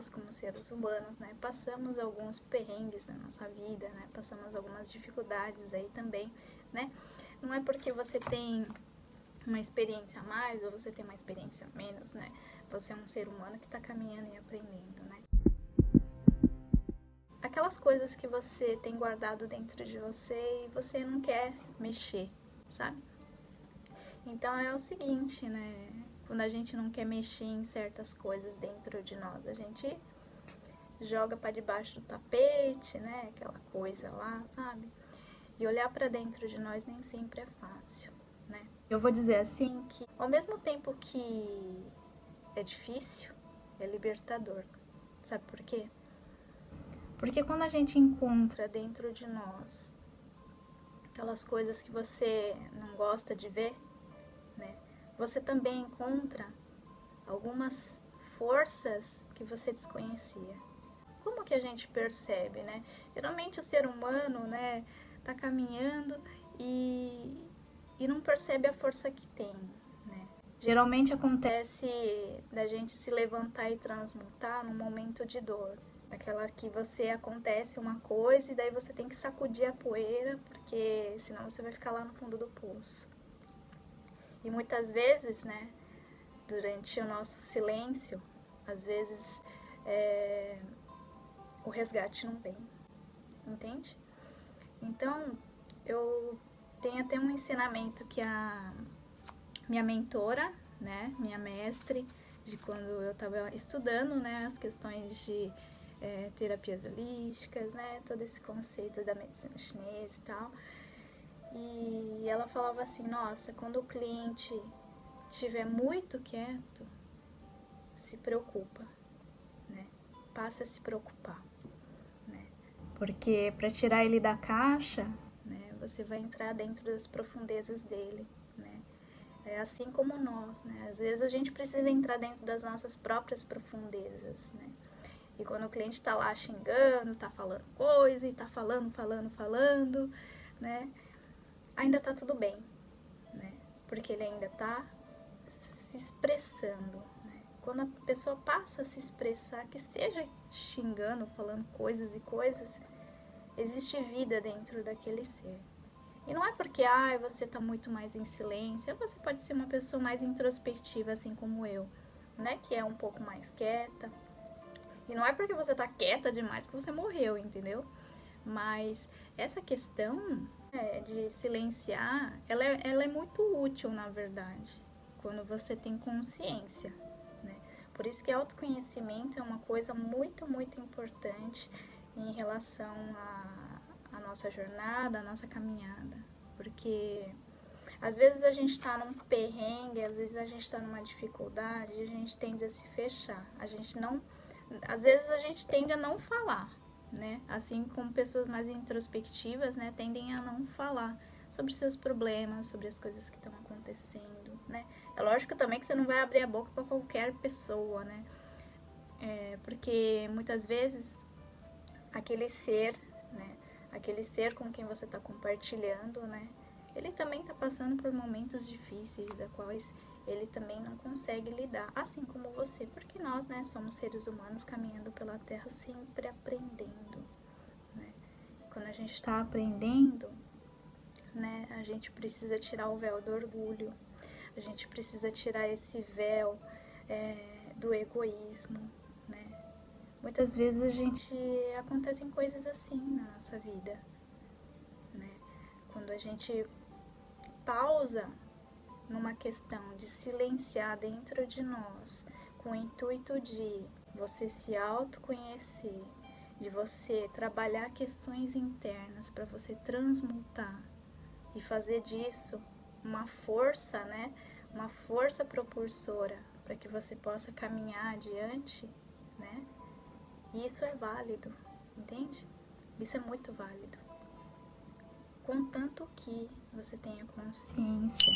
nós, como seres humanos, né, passamos alguns perrengues na nossa vida, né, passamos algumas dificuldades aí também, né. Não é porque você tem uma experiência a mais ou você tem uma experiência a menos, né, você é um ser humano que está caminhando e aprendendo, né. Aquelas coisas que você tem guardado dentro de você e você não quer mexer, sabe? Então é o seguinte, né? Quando a gente não quer mexer em certas coisas dentro de nós, a gente joga para debaixo do tapete, né? Aquela coisa lá, sabe? E olhar para dentro de nós nem sempre é fácil, né? Eu vou dizer assim que ao mesmo tempo que é difícil, é libertador. Sabe por quê? Porque quando a gente encontra dentro de nós aquelas coisas que você não gosta de ver, né? Você também encontra algumas forças que você desconhecia. Como que a gente percebe, né? Geralmente o ser humano, né, tá caminhando e não percebe a força que tem, né? Geralmente acontece da gente se levantar e transmutar num momento de dor. Aquela que você acontece uma coisa e daí você tem que sacudir a poeira, porque senão você vai ficar lá no fundo do poço. E muitas vezes, né, durante o nosso silêncio, às vezes o resgate não vem, entende? Então, eu tenho até um ensinamento que a minha mentora, né, minha mestre, de quando eu estava estudando, né, as questões de terapias holísticas, né, todo esse conceito da medicina chinesa e tal. E ela falava assim, nossa, quando o cliente estiver muito quieto, se preocupa, né? Passa a se preocupar, né? Porque para tirar ele da caixa, né, você vai entrar dentro das profundezas dele, né? É assim como nós, né? Às vezes a gente precisa entrar dentro das nossas próprias profundezas, né? E quando o cliente está lá xingando, está falando coisa, e está falando, né? Ainda está tudo bem, né? Porque ele ainda está se expressando, né? Quando a pessoa passa a se expressar, que seja xingando, falando coisas e coisas, existe vida dentro daquele ser. E não é porque você está muito mais em silêncio, você pode ser uma pessoa mais introspectiva, assim como eu, né? Que é um pouco mais quieta. E não é porque você tá quieta demais que você morreu, entendeu? Mas essa questão de silenciar, ela é muito útil, na verdade, quando você tem consciência, né? Por isso que autoconhecimento é uma coisa muito, muito importante em relação à nossa jornada, à nossa caminhada. Porque às vezes a gente está num perrengue, às vezes a gente está numa dificuldade e a gente tende a se fechar. Às vezes a gente tende a não falar, né? Assim como pessoas mais introspectivas, né, tendem a não falar sobre seus problemas, sobre as coisas que estão acontecendo, né? É lógico também que você não vai abrir a boca para qualquer pessoa, né? Porque muitas vezes aquele ser, né, aquele ser com quem você está compartilhando, né, ele também está passando por momentos difíceis, da quais ele também não consegue lidar, assim como você, porque nós, né, somos seres humanos caminhando pela Terra sempre aprendendo, né? Quando a gente está aprendendo, né, a gente precisa tirar o véu do orgulho, a gente precisa tirar esse véu do egoísmo, né? Muitas vezes acontecem coisas assim na nossa vida, né? Quando a gente pausa numa questão de silenciar dentro de nós, com o intuito de você se autoconhecer, de você trabalhar questões internas para você transmutar e fazer disso uma força, né? Uma força propulsora para que você possa caminhar adiante, né? E isso é válido, entende? Isso é muito válido. Contanto que você tenha consciência.